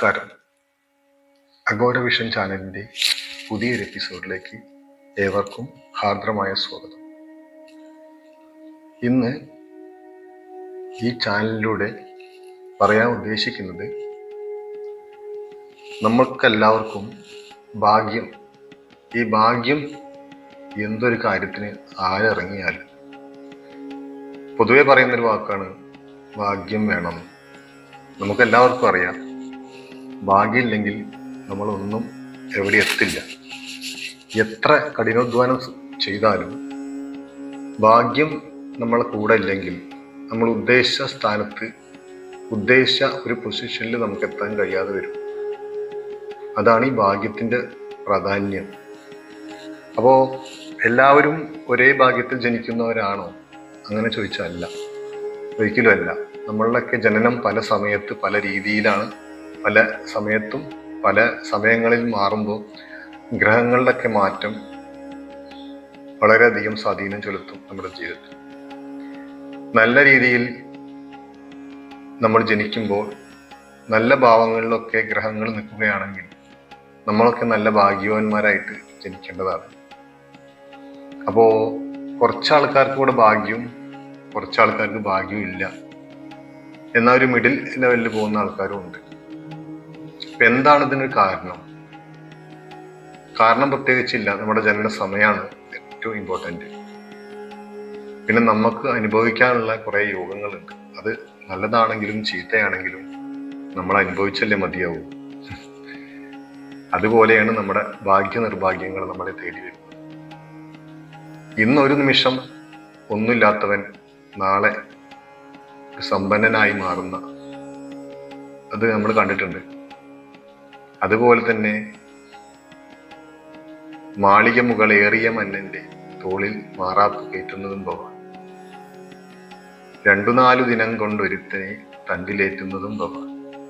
നമസ്കാരം. Agora vision ചാനലിൻ്റെ പുതിയൊരു എപ്പിസോഡിലേക്ക് ഏവർക്കും ഹാർദ്രമായ സ്വാഗതം. ഇന്ന് ഈ ചാനലിലൂടെ പറയാൻ ഉദ്ദേശിക്കുന്നത് നമ്മൾക്കെല്ലാവർക്കും ഭാഗ്യം, ഈ ഭാഗ്യം എന്തൊരു കാര്യത്തിന് ആരിറങ്ങിയാലും പൊതുവെ പറയുന്നൊരു വാക്കാണ് ഭാഗ്യം വേണം. നമുക്കെല്ലാവർക്കും അറിയാം, ഭാഗ്യമില്ലെങ്കിൽ നമ്മളൊന്നും എവിടെ എത്തില്ല. എത്ര കഠിനാധ്വാനം ചെയ്താലും ഭാഗ്യം നമ്മളെ കൂടെ ഇല്ലെങ്കിൽ നമ്മൾ ഉദ്ദേശിച്ച സ്ഥാനത്ത്, ഉദ്ദേശിച്ച ഒരു പൊസിഷനിൽ നമുക്ക് എത്താൻ കഴിയാതെ വരും. അതാണ് ഈ ഭാഗ്യത്തിൻ്റെ പ്രാധാന്യം. അപ്പോൾ എല്ലാവരും ഒരേ ഭാഗ്യത്തിൽ ജനിക്കുന്നവരാണോ അങ്ങനെ ചോദിച്ചാൽ അല്ല, ഒരിക്കലും അല്ല. നമ്മളുടെയൊക്കെ ജനനം പല സമയത്ത് പല രീതിയിലാണ്. പല സമയത്തും പല സമയങ്ങളിൽ മാറുമ്പോൾ ഗ്രഹങ്ങളിലൊക്കെ മാറ്റം വളരെയധികം സ്വാധീനം ചെലുത്തും നമ്മുടെ ജീവിതത്തിൽ. നല്ല രീതിയിൽ നമ്മൾ ജനിക്കുമ്പോൾ നല്ല ഭാവങ്ങളിലൊക്കെ ഗ്രഹങ്ങൾ നിൽക്കുകയാണെങ്കിൽ നമ്മളൊക്കെ നല്ല ഭാഗ്യവാന്മാരായിട്ട് ജനിക്കേണ്ടതാണ്. അപ്പോൾ കുറച്ച് ആൾക്കാർക്ക് കൂടെ ഭാഗ്യവും കുറച്ച് ആൾക്കാർക്ക് ഭാഗ്യവും ഇല്ല എന്നാൽ ഒരു മിഡിൽ ലെവലിൽ പോകുന്ന ആൾക്കാരും ഉണ്ട്. അപ്പം എന്താണ് ഇതിനൊരു കാരണം പ്രത്യേകിച്ചില്ല. നമ്മുടെ ജനന സമയമാണ് ഏറ്റവും ഇമ്പോർട്ടൻ്റ്. പിന്നെ നമുക്ക് അനുഭവിക്കാനുള്ള കുറേ യോഗങ്ങളുണ്ട്. അത് നല്ലതാണെങ്കിലും ചീത്തയാണെങ്കിലും നമ്മൾ അനുഭവിച്ചല്ലേ മതിയാവും. അതുപോലെയാണ് നമ്മുടെ ഭാഗ്യ നിർഭാഗ്യങ്ങൾ നമ്മളെ തേടി വരുന്നത്. ഇന്നൊരു നിമിഷം ഒന്നുമില്ലാത്തവൻ നാളെ സമ്പന്നനായി മാറുന്ന അത് നമ്മൾ കണ്ടിട്ടുണ്ട്. അതുപോലെ തന്നെ മാളിക മുകളേറിയ മന്നന്റെ തോളിൽ മാറാപ്പ് കയറ്റുന്നതും ഭവാൻ, 2-4 ദിനം കൊണ്ടൊരുത്തനെ തണ്ടിലേറ്റുന്നതും ഭവാൻ.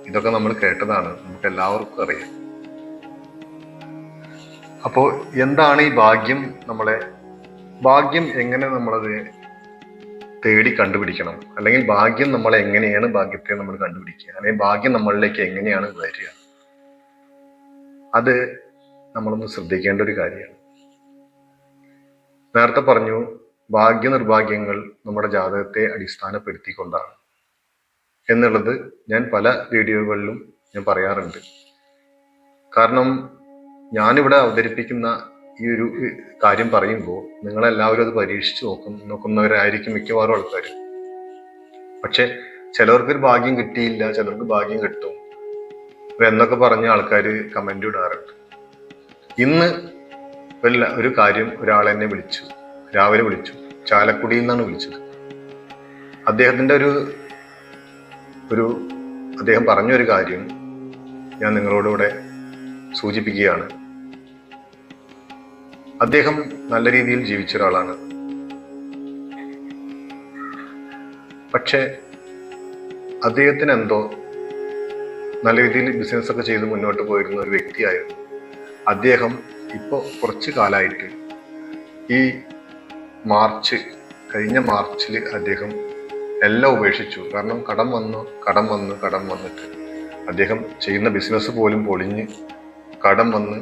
ഇതൊക്കെ നമ്മൾ കേട്ടതാണ്, നമുക്ക് എല്ലാവർക്കും അറിയാം. അപ്പോൾ എന്താണ് ഈ ഭാഗ്യം? ഭാഗ്യം എങ്ങനെ നമ്മളത് തേടി കണ്ടുപിടിക്കണം, അല്ലെങ്കിൽ ഭാഗ്യം നമ്മളെ എങ്ങനെയാണ് ഭാഗ്യത്തെ നമ്മൾ കണ്ടുപിടിക്കുക, അല്ലെങ്കിൽ ഭാഗ്യം നമ്മളിലേക്ക് എങ്ങനെയാണ് വരിക, അത് നമ്മളൊന്ന് ശ്രദ്ധിക്കേണ്ട ഒരു കാര്യമാണ്. നേരത്തെ പറഞ്ഞു, ഭാഗ്യ നിർഭാഗ്യങ്ങൾ നമ്മുടെ ജാതകത്തെ അടിസ്ഥാനപ്പെടുത്തിക്കൊണ്ടാണ് എന്നുള്ളത് ഞാൻ പല വീഡിയോകളിലും ഞാൻ പറയാറുണ്ട്. കാരണം ഞാനിവിടെ അവതരിപ്പിക്കുന്ന ഈ ഒരു കാര്യം പറയുമ്പോൾ നിങ്ങളെല്ലാവരും അത് പരീക്ഷിച്ച് നോക്കുന്നവരായിരിക്കും മിക്കവാറും ആൾക്കാർ. പക്ഷെ ചിലവർക്കൊരു ഭാഗ്യം കിട്ടിയില്ല, ചിലർക്ക് ഭാഗ്യം കിട്ടും എന്നൊക്കെ പറഞ്ഞ ആൾക്കാർ കമന്റ് ഇടാറുണ്ട്. ഇന്ന് ഒരു കാര്യം, ഒരാളെന്നെ വിളിച്ചു, രാവിലെ വിളിച്ചു, ചാലക്കുടിയിൽ നിന്നാണ് വിളിച്ചത്. അദ്ദേഹത്തിൻ്റെ അദ്ദേഹം പറഞ്ഞൊരു കാര്യം ഞാൻ നിങ്ങളോടിവിടെ സൂചിപ്പിക്കുകയാണ്. അദ്ദേഹം നല്ല രീതിയിൽ ജീവിച്ച ഒരാളാണ്. പക്ഷെ അദ്ദേഹത്തിന് എന്തോ നല്ല രീതിയിൽ ബിസിനസ് ഒക്കെ ചെയ്ത് മുന്നോട്ട് പോയിരുന്ന ഒരു വ്യക്തിയായിരുന്നു. അദ്ദേഹം ഇപ്പോൾ കുറച്ച് കാലമായിട്ട് ഈ കഴിഞ്ഞ മാർച്ചിൽ അദ്ദേഹം എല്ലാം ഉപേക്ഷിച്ചു. കാരണം കടം വന്നിട്ട് അദ്ദേഹം ചെയ്യുന്ന ബിസിനസ് പോലും പൊളിഞ്ഞ്, കടം വന്ന്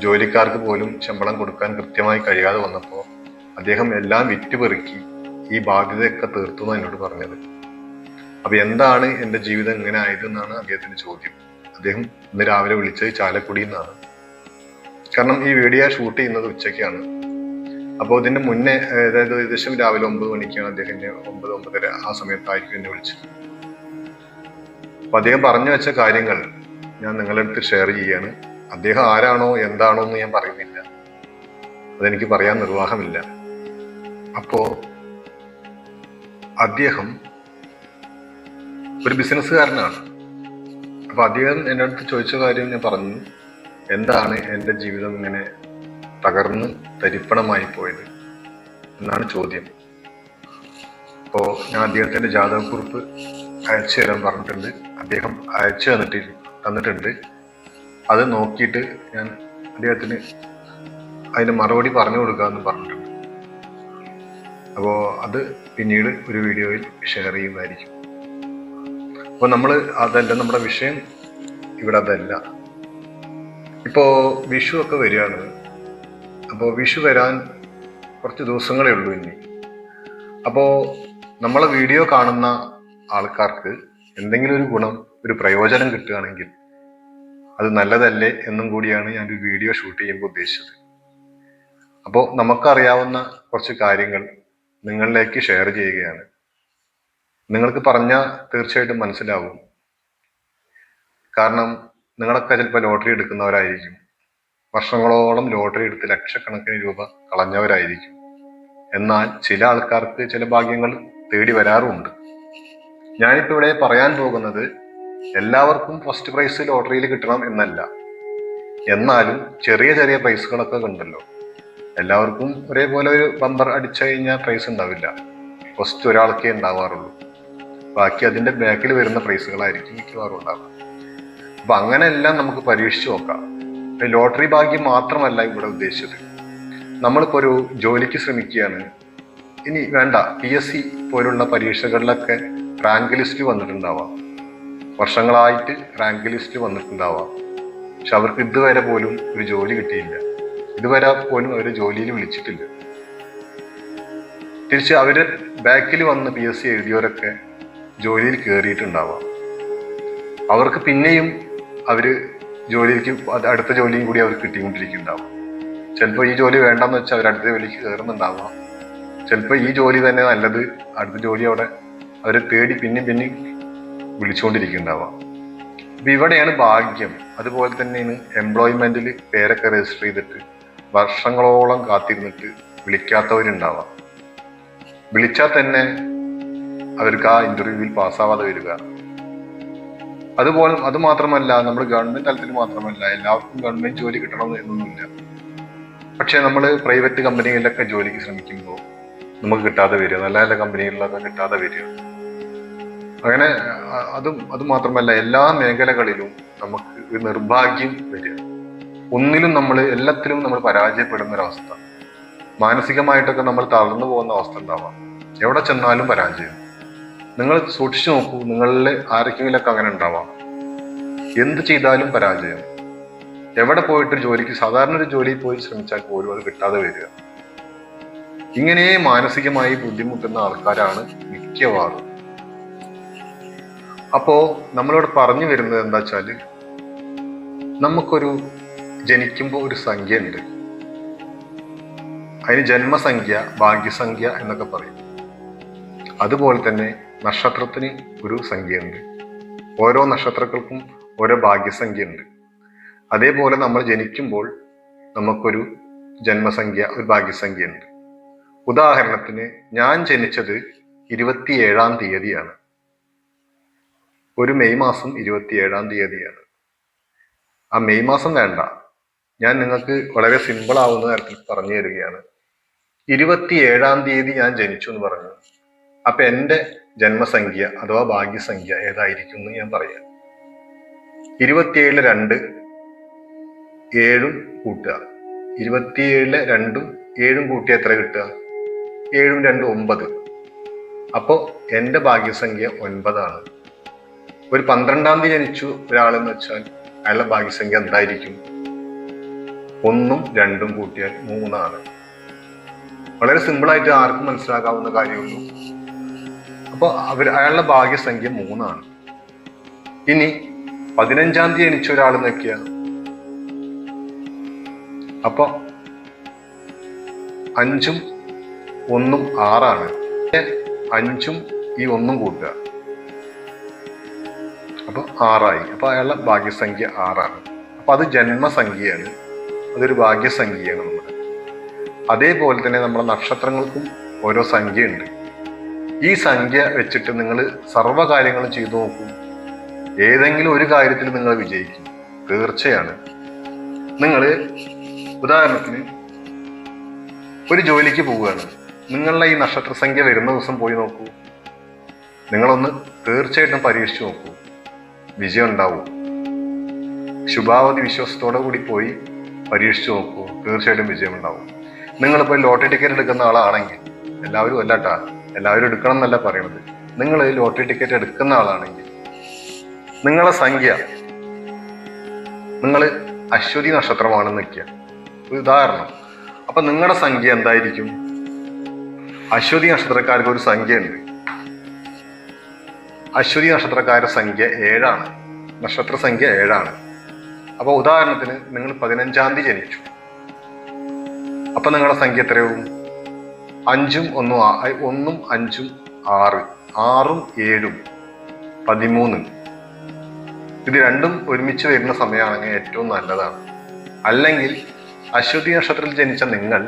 ജോലിക്കാർക്ക് പോലും ശമ്പളം കൊടുക്കാൻ കൃത്യമായി കഴിയാതെ വന്നപ്പോൾ അദ്ദേഹം എല്ലാം വിറ്റുപെറുക്കി ഈ ബാധ്യതയൊക്കെ തീർത്തു എന്നാണ് എന്നോട് പറഞ്ഞത്. അപ്പൊ എന്താണ് എൻ്റെ ജീവിതം ഇങ്ങനെ ആയതെന്നാണ് അദ്ദേഹത്തിന്റെ ചോദ്യം. അദ്ദേഹം ഇന്ന് രാവിലെ വിളിച്ചത് ചാലക്കുടിയിൽ നിന്നാണ്. കാരണം ഈ വീഡിയോ ഷൂട്ട് ചെയ്യുന്നത് ഉച്ചയ്ക്കാണ്. അപ്പോൾ ഇതിന്റെ മുന്നേ, അതായത് ഏകദേശം രാവിലെ 9 മണിക്കാണ് അദ്ദേഹം 9-9:30 ആ സമയത്തായിരിക്കും എന്നെ വിളിച്ചത്. അപ്പൊ അദ്ദേഹം പറഞ്ഞു വെച്ച കാര്യങ്ങൾ ഞാൻ നിങ്ങളുടെ അടുത്ത് ഷെയർ ചെയ്യാണ്. അദ്ദേഹം ആരാണോ എന്താണോ എന്ന് ഞാൻ പറയുന്നില്ല, അതെനിക്ക് പറയാൻ നിർവാഹമില്ല. അപ്പോ അദ്ദേഹം ഒരു ബിസിനസ്സുകാരനാണ്. അപ്പൊ അദ്ദേഹം എൻ്റെ അടുത്ത് ചോദിച്ച കാര്യം ഞാൻ പറഞ്ഞു, എന്താണ് എൻ്റെ ജീവിതം ഇങ്ങനെ തകർന്ന് തരിപ്പണമായി പോയത് എന്നാണ് ചോദ്യം. അപ്പോൾ ഞാൻ അദ്ദേഹത്തിൻ്റെ ജാതകക്കുറിപ്പ് അയച്ചു തരാൻ പറഞ്ഞിട്ടുണ്ട്. അദ്ദേഹം അയച്ചു തന്നിട്ടുണ്ട്. അത് നോക്കിയിട്ട് ഞാൻ അദ്ദേഹത്തിന് അതിന് മറുപടി പറഞ്ഞു കൊടുക്കാമെന്ന് പറഞ്ഞിട്ടുണ്ട്. അപ്പോൾ അത് പിന്നീട് ഒരു വീഡിയോയിൽ ഷെയർ ചെയ്യുന്നതായിരിക്കും. അപ്പോൾ അതല്ല നമ്മുടെ വിഷയം. ഇവിടെ അതല്ല. ഇപ്പോൾ വിഷു ഒക്കെ വരികയാണ്. അപ്പോൾ വിഷു വരാൻ കുറച്ച് ദിവസങ്ങളേ ഉള്ളൂ ഇനി. അപ്പോൾ നമ്മളെ വീഡിയോ കാണുന്ന ആൾക്കാർക്ക് എന്തെങ്കിലും ഒരു ഗുണം, ഒരു പ്രയോജനം കിട്ടുകയാണെങ്കിൽ അത് നല്ലതല്ലേ എന്നും കൂടിയാണ് ഞാനൊരു വീഡിയോ ഷൂട്ട് ചെയ്യുമ്പോൾ ഉദ്ദേശിച്ചത്. അപ്പോൾ നമുക്കറിയാവുന്ന കുറച്ച് കാര്യങ്ങൾ നിങ്ങളിലേക്ക് ഷെയർ ചെയ്യുകയാണ്. നിങ്ങൾക്ക് പറഞ്ഞാൽ തീർച്ചയായിട്ടും മനസ്സിലാവും. കാരണം നിങ്ങളൊക്കെ ചിലപ്പോൾ ലോട്ടറി എടുക്കുന്നവരായിരിക്കും. വർഷങ്ങളോളം ലോട്ടറി എടുത്ത് ലക്ഷക്കണക്കിന് രൂപ കളഞ്ഞവരായിരിക്കും. എന്നാൽ ചില ആൾക്കാർക്ക് ചില ഭാഗ്യങ്ങൾ തേടി വരാറുമുണ്ട്. ഞാനിപ്പോൾ ഇവിടെ പറയാൻ പോകുന്നത് എല്ലാവർക്കും ഫസ്റ്റ് പ്രൈസ് ലോട്ടറിയിൽ കിട്ടണം എന്നല്ല. എന്നാലും ചെറിയ ചെറിയ പ്രൈസുകളൊക്കെ ഉണ്ടല്ലോ. എല്ലാവർക്കും ഒരേപോലെ ഒരു ബമ്പർ അടിച്ചു കഴിഞ്ഞാൽ പ്രൈസ് ഉണ്ടാവില്ല. ഫസ്റ്റ് ഒരാൾക്കേ ഉണ്ടാവാറുള്ളൂ. ബാക്കി അതിന്റെ ബാക്കിൽ വരുന്ന പ്രൈസുകളായിരിക്കും മിക്കവാറും ഉണ്ടാവുക. അപ്പൊ അങ്ങനെയെല്ലാം നമുക്ക് പരീക്ഷിച്ചു നോക്കാം. ലോട്ടറി ഭാഗ്യം മാത്രമല്ല ഇവിടെ ഉദ്ദേശിച്ചത്. നമ്മളിപ്പോ ഒരു ജോലിക്ക് ശ്രമിക്കുകയാണ്. ഇനി വേണ്ട, PSC പോലുള്ള പരീക്ഷകളിലൊക്കെ റാങ്ക് ലിസ്റ്റ് വന്നിട്ടുണ്ടാവാം. വർഷങ്ങളായിട്ട് റാങ്ക് ലിസ്റ്റ് വന്നിട്ടുണ്ടാവാം. പക്ഷെ അവർക്ക് ഇതുവരെ പോലും ഒരു ജോലി കിട്ടിയില്ല. ഇതുവരെ പോലും അവർ ജോലിയിൽ വിളിച്ചിട്ടില്ല. തിരിച്ച് അവര് ബാക്കിൽ വന്ന് PSC എഴുതിയവരൊക്കെ ജോലിയിൽ കയറിയിട്ടുണ്ടാവാം. അവർക്ക് പിന്നെയും അവര് ജോലിക്ക് അടുത്ത ജോലിയും കൂടി അവർക്ക് കിട്ടിക്കൊണ്ടിരിക്കുന്നുണ്ടാവും. ചിലപ്പോൾ ഈ ജോലി വേണ്ടെന്ന് വെച്ചാൽ അവർ അടുത്ത ജോലിക്ക് കയറുന്നുണ്ടാവാം. ചിലപ്പോൾ ഈ ജോലി തന്നെ നല്ലത്, അടുത്ത ജോലി അവിടെ അവർ തേടി പിന്നെയും വിളിച്ചുകൊണ്ടിരിക്കുന്നുണ്ടാവാം. അപ്പൊ ഇവിടെയാണ് ഭാഗ്യം. അതുപോലെ തന്നെയാണ് എംപ്ലോയ്മെന്റിൽ പേരൊക്കെ രജിസ്റ്റർ ചെയ്തിട്ട് വർഷങ്ങളോളം കാത്തിരുന്നിട്ട് വിളിക്കാത്തവരുണ്ടാവാം. വിളിച്ചാൽ തന്നെ അവർക്ക് ആ ഇന്റർവ്യൂവിൽ പാസ്സാവാതെ വരിക. അതുപോലെ അത് മാത്രമല്ല, നമ്മൾ ഗവൺമെന്റ് തലത്തിൽ മാത്രമല്ല, എല്ലാവർക്കും ഗവൺമെന്റ് ജോലി കിട്ടണം എന്നൊന്നുമില്ല. പക്ഷെ നമ്മൾ പ്രൈവറ്റ് കമ്പനികളിലൊക്കെ ജോലിക്ക് ശ്രമിക്കുമ്പോൾ നമുക്ക് കിട്ടാതെ വരിക, നല്ല നല്ല കമ്പനികളിലൊക്കെ കിട്ടാതെ വരിക. അങ്ങനെ അത് മാത്രമല്ല, എല്ലാ മേഖലകളിലും നമുക്ക് നിർഭാഗ്യം വരിക. ഒന്നിലും എല്ലാത്തിലും നമ്മൾ പരാജയപ്പെടുന്ന ഒരവസ്ഥ. മാനസികമായിട്ടൊക്കെ നമ്മൾ തളർന്നു പോകുന്ന അവസ്ഥ ഉണ്ടാവാം. എവിടെ ചെന്നാലും പരാജയം. നിങ്ങൾ സൂക്ഷിച്ചു നോക്കൂ, നിങ്ങളിൽ ആരെങ്കിലൊക്കെ അങ്ങനെ ഉണ്ടാവാം. എന്ത് ചെയ്താലും പരാജയം. എവിടെ പോയിട്ട് ജോലിക്ക്, സാധാരണ ഒരു ജോലിയിൽ പോയി ശ്രമിച്ചാൽ പോലും അത് കിട്ടാതെ വരിക. ഇങ്ങനെ മാനസികമായി ബുദ്ധിമുട്ടുന്ന ആൾക്കാരാണ് മിക്കവാറും. അപ്പോ നമ്മളിവിടെ പറഞ്ഞു വരുന്നത് എന്താ വെച്ചാല്, നമുക്കൊരു ജനിക്കുമ്പോൾ ഒരു സംഖ്യ ഉണ്ട്. അതിന് ജന്മസംഖ്യ, ഭാഗ്യസംഖ്യ എന്നൊക്കെ പറയും. അതുപോലെ തന്നെ നക്ഷത്രത്തിന് ഒരു സംഖ്യയുണ്ട്. ഓരോ നക്ഷത്രങ്ങൾക്കും ഓരോ ഭാഗ്യസംഖ്യ ഉണ്ട്. അതേപോലെ നമ്മൾ ജനിക്കുമ്പോൾ നമുക്കൊരു ജന്മസംഖ്യ, ഒരു ഭാഗ്യസംഖ്യ ഉണ്ട്. ഉദാഹരണത്തിന് ഞാൻ ജനിച്ചത് 27-ാം തീയതിയാണ്. ഒരു മെയ് മാസം 27-ാം തീയതിയാണ്. ആ മെയ് മാസം വേണ്ട, ഞാൻ നിങ്ങൾക്ക് വളരെ സിമ്പിൾ ആവുന്ന തരത്തിൽ പറഞ്ഞു തരികയാണ്. 27-ാം തീയതി ഞാൻ ജനിച്ചു എന്ന് പറഞ്ഞു. അപ്പൊ എന്റെ ജന്മസംഖ്യ അഥവാ ഭാഗ്യസംഖ്യ ഏതായിരിക്കും എന്ന് ഞാൻ പറയാം. 27-ലെ 2 7 കൂട്ടുക. 27-ലെ 2 7 കൂട്ടിയ എത്ര കിട്ടുക? 7 2 9. അപ്പോ എന്റെ ഭാഗ്യസംഖ്യ 9 ആണ്. ഒരു 12-ാം തീയതി ജനിച്ചു ഒരാളെന്ന് വെച്ചാൽ അയാളുടെ ഭാഗ്യസംഖ്യ എന്തായിരിക്കും? 1 2 കൂട്ടിയാൽ 3 ആണ്. വളരെ സിമ്പിളായിട്ട് ആർക്കും മനസ്സിലാക്കാവുന്ന കാര്യമുള്ളൂ. അപ്പൊ അയാളുടെ ഭാഗ്യസംഖ്യ 3 ആണ്. ഇനി 15-ാം തീയതി ജനിച്ച ഒരാൾ നോക്കിയ, അപ്പൊ 5 1 6 ആണ്. 5 ഈ 1 കൂട്ടുക, അപ്പൊ 6 ആയി. അപ്പൊ അയാളുടെ ഭാഗ്യസംഖ്യ 6 ആണ്. അപ്പൊ അത് ജന്മസംഖ്യയാണ്, അതൊരു ഭാഗ്യസംഖ്യയാണ് നമ്മുടെ. അതേപോലെ തന്നെ നമ്മുടെ നക്ഷത്രങ്ങൾക്കും ഓരോ സംഖ്യയുണ്ട്. ഈ സംഖ്യ വെച്ചിട്ട് നിങ്ങൾ സർവ്വകാര്യങ്ങളും ചെയ്തു നോക്കൂ. ഏതെങ്കിലും ഒരു കാര്യത്തിൽ നിങ്ങൾ വിജയിക്കും, തീർച്ചയാണ്. നിങ്ങൾ ഉദാഹരണത്തിന് ഒരു ജോലിക്ക് പോവുകയാണ്. നിങ്ങളുടെ ഈ നക്ഷത്ര സംഖ്യ വരുന്ന ദിവസം പോയി നോക്കൂ. നിങ്ങളൊന്ന് തീർച്ചയായിട്ടും പരീക്ഷിച്ചു നോക്കൂ, വിജയം ഉണ്ടാവും. ശുഭാവധി വിശ്വാസത്തോടെ കൂടി പോയി പരീക്ഷിച്ചു നോക്കൂ, തീർച്ചയായിട്ടും വിജയം ഉണ്ടാവും. നിങ്ങളിപ്പോൾ ലോട്ടറി ടിക്കറ്റ് എടുക്കുന്ന ആളാണെങ്കിൽ, എല്ലാവരും അല്ലാട്ടാ, എല്ലാവരും എടുക്കണം എന്നല്ല പറയണത്, നിങ്ങൾ ലോട്ടറി ടിക്കറ്റ് എടുക്കുന്ന ആളാണെങ്കിൽ നിങ്ങളെ സംഖ്യ നിങ്ങൾ അശ്വതി നക്ഷത്രമാണെന്ന് വെക്കുക, ഒരു ഉദാഹരണം. അപ്പൊ നിങ്ങളുടെ സംഖ്യ എന്തായിരിക്കും? അശ്വതി നക്ഷത്രക്കാർക്ക് ഒരു സംഖ്യ ഉണ്ട്. അശ്വതി നക്ഷത്രക്കാരുടെ സംഖ്യ 7ആണ്, നക്ഷത്ര സംഖ്യ 7ആണ്. അപ്പൊ ഉദാഹരണത്തിന് നിങ്ങൾ 15-ാം തീയതി ജനിച്ചു. അപ്പൊ നിങ്ങളുടെ സംഖ്യ എത്രയാവും? 5ഉം 1ഉം 5ഉം 6, 6ഉം 7ഉം 13. ഇത് രണ്ടും ഒരുമിച്ച് വരുന്ന സമയമാണെങ്കിൽ ഏറ്റവും നല്ലതാണ്. അല്ലെങ്കിൽ അശ്വതി നക്ഷത്രത്തിൽ ജനിച്ച നിങ്ങൾ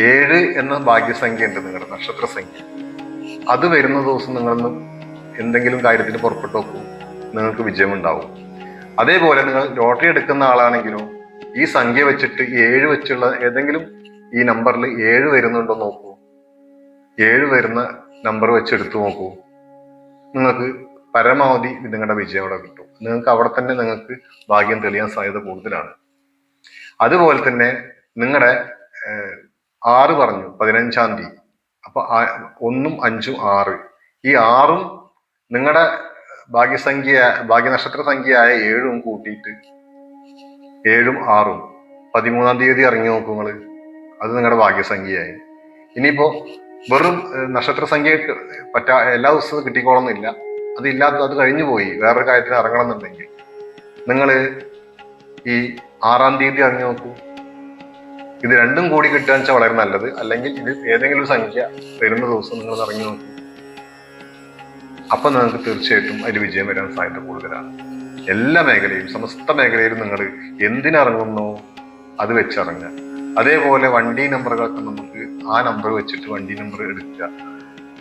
7 എന്ന ഭാഗ്യസംഖ്യ ഉണ്ട്, നിങ്ങളുടെ നക്ഷത്ര സംഖ്യ. അത് വരുന്ന ദിവസം നിങ്ങളൊന്ന് എന്തെങ്കിലും കാര്യത്തിന് പുറപ്പെട്ടു നോക്കൂ, നിങ്ങൾക്ക് വിജയമുണ്ടാവും. അതേപോലെ നിങ്ങൾ ലോട്ടറി എടുക്കുന്ന ആളാണെങ്കിലോ ഈ സംഖ്യ വെച്ചിട്ട് 7 വെച്ചുള്ള ഏതെങ്കിലും ഈ നമ്പറിൽ 7 വരുന്നുണ്ടോ നോക്കൂ. 7 വരുന്ന നമ്പർ വെച്ച് എടുത്തു നോക്കൂ, നിങ്ങൾക്ക് പരമാവധി നിങ്ങളുടെ വിജയം അവിടെ കിട്ടും. നിങ്ങൾക്ക് അവിടെ തന്നെ നിങ്ങൾക്ക് ഭാഗ്യം തെളിയാൻ സാധ്യത കൂടുതലാണ്. അതുപോലെ തന്നെ നിങ്ങളുടെ 6 പറഞ്ഞു 15-ാം തീയതി. അപ്പൊ 1ഉം 5ഉം 6, ഈ 6ഉം നിങ്ങളുടെ ഭാഗ്യനക്ഷത്ര സംഖ്യയായ 7ഉം കൂട്ടിയിട്ട് 7ഉം 6ഉം 13-ാം തീയതി ഇറങ്ങി നോക്കൂ നിങ്ങള്, അത് നിങ്ങളുടെ ഭാഗ്യസംഖ്യയായി. ഇനിയിപ്പോ വെറും നക്ഷത്ര സംഖ്യ എല്ലാ ദിവസവും കിട്ടിക്കോളന്നില്ല, അത് കഴിഞ്ഞു പോയി വേറൊരു കാര്യത്തിന് ഇറങ്ങണം എന്നുണ്ടെങ്കിൽ നിങ്ങൾ ഈ 6-ാം തീയതി ഇറങ്ങി നോക്കൂ. ഇത് രണ്ടും കൂടി കിട്ടുക വെച്ചാൽ വളരെ നല്ലത്. അല്ലെങ്കിൽ ഇത് ഏതെങ്കിലും ഒരു സംഖ്യ വരുന്ന ദിവസം നിങ്ങൾ ഇറങ്ങി നോക്കൂ. അപ്പൊ നിങ്ങൾക്ക് തീർച്ചയായിട്ടും അതിൽ വിജയം വരാൻ സാധ്യത കൂടുതലാണ്. എല്ലാ മേഖലയും സമസ്ത മേഖലയിലും നിങ്ങൾ എന്തിനിറങ്ങുന്നോ അത് വെച്ചിറങ്ങുക. അതേപോലെ വണ്ടി നമ്പറുകളൊക്കെ നമുക്ക് ആ നമ്പർ വെച്ചിട്ട് വണ്ടി നമ്പർ എടുക്കുക.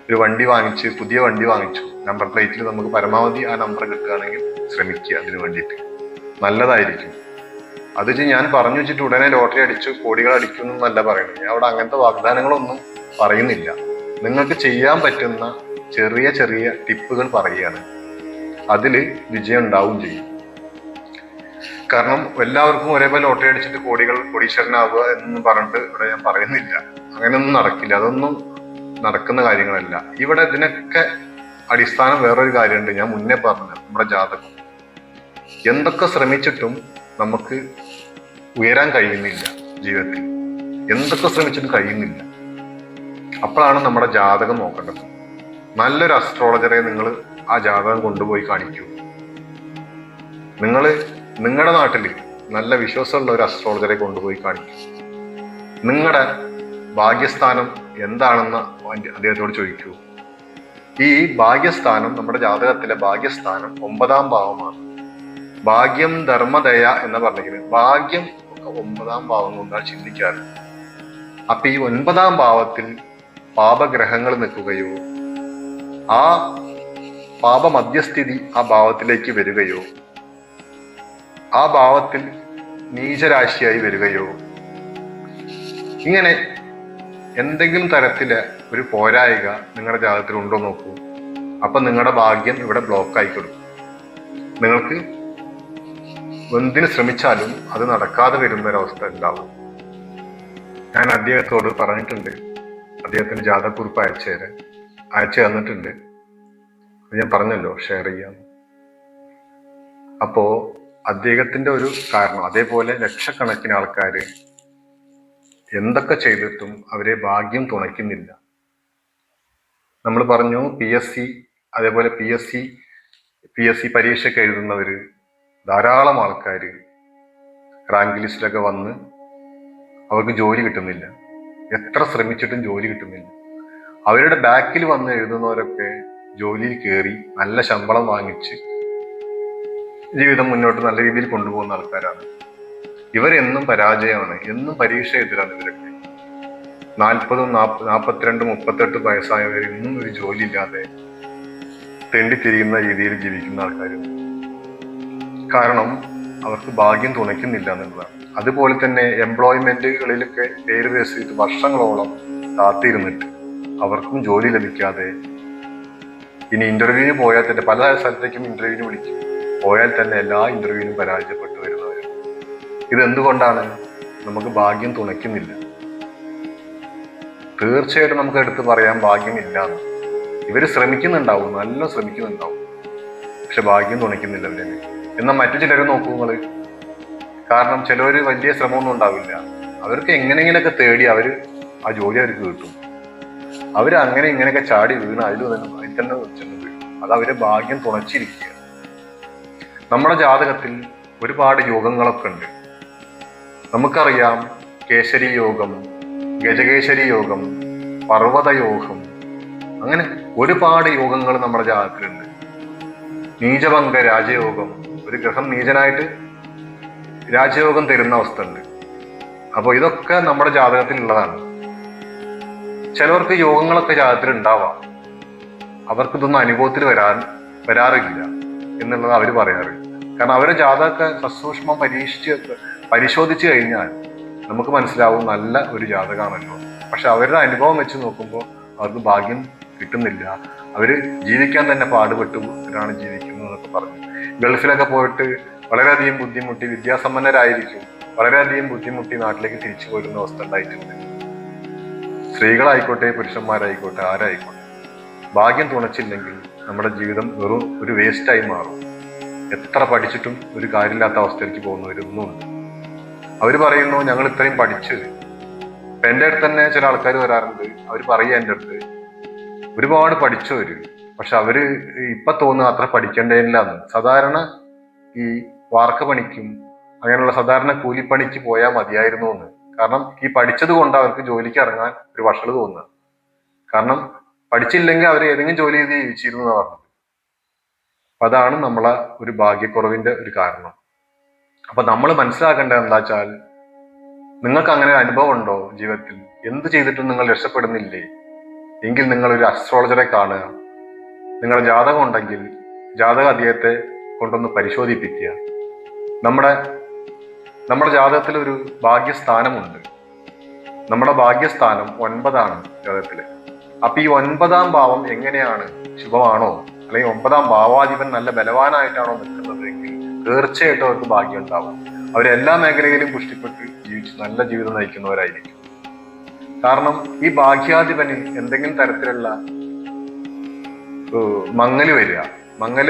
ഒരു വണ്ടി വാങ്ങിച്ച് പുതിയ വണ്ടി വാങ്ങിച്ചു, നമ്പർ പ്ലേറ്റിൽ നമുക്ക് പരമാവധി ആ നമ്പർ കിട്ടുകയാണെങ്കിൽ ശ്രമിക്കുക, അതിന് വേണ്ടിയിട്ട് നല്ലതായിരിക്കും. അത് ഞാൻ പറഞ്ഞു വെച്ചിട്ട് ഉടനെ ലോട്ടറി അടിച്ചു കോടികൾ അടിക്കുന്നു എന്നല്ല പറയുന്നത്. ഞാൻ അവിടെ അങ്ങനത്തെ വാഗ്ദാനങ്ങളൊന്നും പറയുന്നില്ല. നിങ്ങൾക്ക് ചെയ്യാൻ പറ്റുന്ന ചെറിയ ചെറിയ ടിപ്പുകൾ പറയുകയാണ്, അതിൽ വിജയം ഉണ്ടാവും ചെയ്യും. കാരണം എല്ലാവർക്കും ഒരേപോലെ ലോട്ടറി അടിച്ചിട്ട് കോടീശ്വരനാവുക എന്ന് പറഞ്ഞിട്ട് ഇവിടെ ഞാൻ പറയുന്നില്ല. അങ്ങനെയൊന്നും നടക്കില്ല, അതൊന്നും നടക്കുന്ന കാര്യങ്ങളല്ല. ഇവിടെ ഇതിനൊക്കെ അടിസ്ഥാനം വേറൊരു കാര്യമുണ്ട്, ഞാൻ മുന്നേ പറഞ്ഞ നമ്മുടെ ജാതകം. എന്തൊക്കെ ശ്രമിച്ചിട്ടും നമുക്ക് ഉയരാൻ കഴിയുന്നില്ല ജീവിതത്തിൽ, എന്തൊക്കെ ശ്രമിച്ചിട്ടും കഴിയുന്നില്ല. അപ്പോഴാണ് നമ്മുടെ ജാതകം നോക്കേണ്ടത്. നല്ലൊരു അസ്ട്രോളജറെ നിങ്ങൾ ആ ജാതകം കൊണ്ടുപോയി കാണിക്കൂ. നിങ്ങളുടെ നാട്ടിൽ നല്ല വിശ്വാസമുള്ള ഒരു അസ്ട്രോളജറെ കൊണ്ടുപോയി കാണിക്കൂ. നിങ്ങളുടെ ഭാഗ്യസ്ഥാനം എന്താണെന്ന് അദ്ദേഹത്തോട് ചോദിക്കൂ. ഈ ഭാഗ്യസ്ഥാനം, നമ്മുടെ ജാതകത്തിലെ ഭാഗ്യസ്ഥാനം 9-ാം ഭാവമാണ്. ഭാഗ്യം ധർമ്മദയ എന്ന് പറഞ്ഞിരിക്കുന്നത് ഭാഗ്യം 9-ാം ഭാവം കൊണ്ടാണ് ചിന്തിക്കാറ്. അപ്പൊ ഈ 9-ാം ഭാവത്തിൽ പാപഗ്രഹങ്ങൾ നിൽക്കുകയോ ആ പാപമധ്യസ്ഥിതി ആ ഭാവത്തിലേക്ക് വരികയോ ആ ഭാവത്തിൽ നീചരാശിയായി വരികയോ ഇങ്ങനെ എന്തെങ്കിലും തരത്തില് ഒരു പോരായിക നിങ്ങളുടെ ജാതകത്തിൽ ഉണ്ടോ നോക്കൂ. അപ്പൊ നിങ്ങളുടെ ഭാഗ്യം ഇവിടെ ബ്ലോക്ക് ആയിക്കൊടുക്കും. നിങ്ങൾക്ക് എന്തിനു ശ്രമിച്ചാലും അത് നടക്കാതെ വരുന്ന ഒരവസ്ഥ ഉണ്ടാവും. ഞാൻ അദ്ദേഹത്തോട് പറഞ്ഞിട്ടുണ്ട്, അദ്ദേഹത്തിന് ജാതകക്കുറിപ്പ് അയച്ചു തന്നിട്ടുണ്ട്. ഞാൻ പറഞ്ഞല്ലോ ഷെയർ ചെയ്യാം. അപ്പോ അദ്ദേഹത്തിന്റെ ഒരു കാരണം, അതേപോലെ ലക്ഷക്കണക്കിന് ആൾക്കാര് എന്തൊക്കെ ചെയ്തിട്ടും അവരെ ഭാഗ്യം തുണയ്ക്കുന്നില്ല. നമ്മൾ പറഞ്ഞു PSC, അതേപോലെ PSC പരീക്ഷയ്ക്ക് എഴുതുന്നവര് ധാരാളം ആൾക്കാര് റാങ്ക് ലിസ്റ്റിലൊക്കെ വന്ന് അവർക്ക് ജോലി കിട്ടുന്നില്ല. എത്ര ശ്രമിച്ചിട്ടും ജോലി കിട്ടുന്നില്ല. അവരുടെ ബാക്കിൽ വന്ന് എഴുതുന്നവരൊക്കെ ജോലിയിൽ കയറി നല്ല ശമ്പളം വാങ്ങിച്ച് ജീവിതം മുന്നോട്ട് നല്ല രീതിയിൽ കൊണ്ടുപോകുന്ന ആൾക്കാരാണ്. ഇവരെന്നും പരാജയമാണ്, എന്നും പരീക്ഷ എഴുതലാണ് ഇവരൊക്കെ. 40, 42, 38 വയസ്സായവർ ഇന്നും ഒരു ജോലി ഇല്ലാതെ തെണ്ടിത്തിരിയുന്ന രീതിയിൽ ജീവിക്കുന്ന ആൾക്കാരുണ്ട്. കാരണം അവർക്ക് ഭാഗ്യം തുണയ്ക്കുന്നില്ല എന്നുള്ളതാണ്. അതുപോലെ തന്നെ എംപ്ലോയ്മെന്റുകളിലൊക്കെ പേര് രജിസ്റ്റർ വർഷങ്ങളോളം കാത്തിരുന്നിട്ട് അവർക്കും ജോലി ലഭിക്കാതെ ഇനി ഇന്റർവ്യൂവിന് പോയാൽ തന്നെ പല സ്ഥലത്തേക്കും ഇന്റർവ്യൂവിന് വിളിക്കും, പോയാൽ തന്നെ എല്ലാ ഇന്റർവ്യൂവിനും പരാജയപ്പെട്ടു വരുന്നവർ. ഇതെന്തുകൊണ്ടാണ്? നമുക്ക് ഭാഗ്യം തുണയ്ക്കുന്നില്ല. തീർച്ചയായിട്ടും നമുക്ക് എടുത്ത് പറയാൻ ഭാഗ്യമില്ല. ഇവര് ശ്രമിക്കുന്നുണ്ടാവും, നല്ല ശ്രമിക്കുന്നുണ്ടാവും, പക്ഷെ ഭാഗ്യം തുണയ്ക്കുന്നില്ല അവരെ. എന്നാൽ മറ്റു ചിലർ നോക്കൂ, കാരണം ചിലവർ വലിയ ശ്രമമൊന്നും ഉണ്ടാവില്ല, അവർക്ക് എങ്ങനെയെങ്കിലൊക്കെ തേടി ആ ജോലി അവർക്ക് കിട്ടും. അങ്ങനെ ഇങ്ങനെയൊക്കെ ചാടി വീണ് അതിൽ തന്നെ ചെന്ന് വീഴും. അത് അവരെ ഭാഗ്യം തുണച്ചിരിക്കുക. നമ്മുടെ ജാതകത്തിൽ ഒരുപാട് യോഗങ്ങളൊക്കെ ഉണ്ട്. നമുക്കറിയാം, കേസരി യോഗം, ഗജകേശരി യോഗം, പർവ്വത യോഗം, അങ്ങനെ ഒരുപാട് യോഗങ്ങൾ നമ്മുടെ ജാതകത്തിലുണ്ട്. നീചഭംഗ രാജയോഗം, ഒരു ഗ്രഹം നീചനായിട്ട് രാജയോഗം തരുന്ന അവസ്ഥ ഉണ്ട്. അപ്പോൾ ഇതൊക്കെ നമ്മുടെ ജാതകത്തിൽ ഉള്ളതാണ്. ചിലവർക്ക് യോഗങ്ങളൊക്കെ ജാതകത്തിൽ ഉണ്ടാവാം, അവർക്ക് ഇതൊന്നും അനുഭവത്തിൽ വരാറില്ല എന്നുള്ളത് അവർ പറയാറ്. കാരണം അവരുടെ ജാതകമൊക്കെ സസൂക്ഷ്മം പരിശോധിച്ചു കഴിഞ്ഞാൽ നമുക്ക് മനസ്സിലാവും നല്ല ഒരു ജാതകമാണല്ലോ. പക്ഷെ അവരുടെ അനുഭവം വെച്ച് നോക്കുമ്പോൾ അവർക്ക് ഭാഗ്യം കിട്ടുന്നില്ല. അവര് ജീവിക്കാൻ തന്നെ പാടുപെട്ടാണ് ജീവിക്കുന്നത് എന്നൊക്കെ പറഞ്ഞു. ഗൾഫിലൊക്കെ പോയിട്ട് വളരെയധികം ബുദ്ധിമുട്ടി, വിദ്യാസമ്പന്നരായിരിക്കും, വളരെയധികം ബുദ്ധിമുട്ടി നാട്ടിലേക്ക് തിരിച്ചു പോരുന്ന അവസ്ഥ ഉണ്ടായിട്ടുണ്ട്. സ്ത്രീകളായിക്കോട്ടെ പുരുഷന്മാരായിക്കോട്ടെ ആരായിക്കോട്ടെ, ഭാഗ്യം തുണച്ചില്ലെങ്കിൽ നമ്മുടെ ജീവിതം വെറും ഒരു വേസ്റ്റായി മാറും. എത്ര പഠിച്ചിട്ടും ഒരു കാര്യമില്ലാത്ത അവസ്ഥയിലേക്ക് പോകുന്നവരൊന്നുമുണ്ട്. അവർ പറയുന്നു, ഞങ്ങൾ ഇത്രയും പഠിച്ച്. എൻ്റെ അടുത്ത് തന്നെ ചില ആൾക്കാർ വരാറുണ്ട്. അവർ പറയുക എൻ്റെ അടുത്ത്, ഒരുപാട് പഠിച്ചവര്, പക്ഷെ അവര് ഇപ്പൊ തോന്നുക അത്ര പഠിക്കേണ്ടതില്ലാന്ന്. സാധാരണ ഈ വാർക്ക പണിക്കും അങ്ങനെയുള്ള സാധാരണ കൂലിപ്പണിക്ക് പോയാൽ മതിയായിരുന്നു എന്ന്. കാരണം ഈ പഠിച്ചത് കൊണ്ട് അവർക്ക് ജോലിക്ക് ഇറങ്ങാൻ ഒരു വഷള് തോന്നുക. കാരണം പഠിച്ചില്ലെങ്കിൽ അവർ ഏതെങ്കിലും ജോലി ചെയ്ത് ജീവിച്ചിരുന്നു എന്ന് പറഞ്ഞത്. അപ്പൊ അതാണ് നമ്മളെ ഒരു ഭാഗ്യക്കുറവിന്റെ ഒരു കാരണം. അപ്പൊ നമ്മൾ മനസ്സിലാക്കേണ്ടത് എന്താ വെച്ചാൽ, നിങ്ങൾക്ക് അങ്ങനെ ഒരു അനുഭവം ഉണ്ടോ ജീവിതത്തിൽ? എന്ത് ചെയ്തിട്ടും നിങ്ങൾ രക്ഷപ്പെടുന്നില്ലേ എങ്കിൽ നിങ്ങൾ ഒരു അസ്ട്രോളജറെ കാണുക. നിങ്ങളുടെ ജാതകം ഉണ്ടെങ്കിൽ ജാതക അദ്ദേഹത്തെ കൊണ്ടൊന്ന് പരിശോധിപ്പിക്കുക. നമ്മുടെ ജാതകത്തിൽ ഒരു ഭാഗ്യസ്ഥാനമുണ്ട്. നമ്മുടെ ഭാഗ്യസ്ഥാനം 9 ജാതകത്തില്. അപ്പൊ ഈ 9-ാം ഭാവം എങ്ങനെയാണ്? ശുഭമാണോ? അല്ലെങ്കിൽ 9-ാം ഭാവാധിപൻ നല്ല ബലവാനായിട്ടാണോ നിൽക്കുന്നത് എങ്കിൽ തീർച്ചയായിട്ടും അവർക്ക് ഭാഗ്യം ഉണ്ടാവും. അവരെല്ലാ മേഖലയിലും പുഷ്ടിപ്പെട്ട് ജീവിച്ച് നല്ല ജീവിതം നയിക്കുന്നവരായിരിക്കും. കാരണം ഈ ഭാഗ്യാധിപന് എന്തെങ്കിലും തരത്തിലുള്ള മങ്ങല്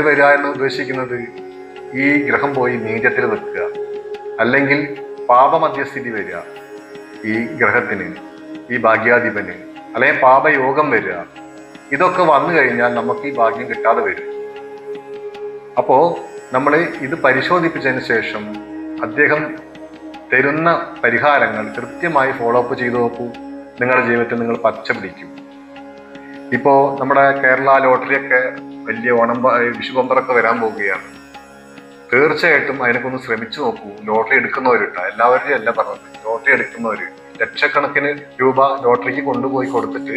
വരിക എന്ന് ഉദ്ദേശിക്കുന്നത് ഈ ഗ്രഹം പോയി നീചത്തിൽ നിൽക്കുക, അല്ലെങ്കിൽ പാപമധ്യസ്ഥിതി വരിക ഈ ഗ്രഹത്തിന്, ഈ ഭാഗ്യാധിപന്, അല്ലെങ്കിൽ പാപയോഗം വരിക. ഇതൊക്കെ വന്നു കഴിഞ്ഞാൽ നമുക്ക് ഈ ഭാഗ്യം കിട്ടാതെ വരും. അപ്പോ നമ്മൾ ഇത് പരിശോധിപ്പിച്ചതിന് ശേഷം അദ്ദേഹം തരുന്ന പരിഹാരങ്ങൾ കൃത്യമായി ഫോളോ അപ്പ് ചെയ്തു നോക്കൂ. നിങ്ങളുടെ ജീവിതത്തിൽ നിങ്ങൾ പച്ച പിടിക്കും. ഇപ്പോ നമ്മുടെ കേരള ലോട്ടറിയൊക്കെ വലിയ വിഷു ബമ്പറൊക്കെ വരാൻ പോവുകയാണ്. തീർച്ചയായിട്ടും അതിനൊക്കെ ഒന്ന് ശ്രമിച്ചു നോക്കൂ. ലോട്ടറി എടുക്കുന്നവരിട്ട എല്ലാവരുടെയും അല്ല പറഞ്ഞത്, ലോട്ടറി എടുക്കുന്നവര് ലക്ഷക്കണക്കിന് രൂപ ലോട്ടറിക്ക് കൊണ്ടുപോയി കൊടുത്തിട്ട്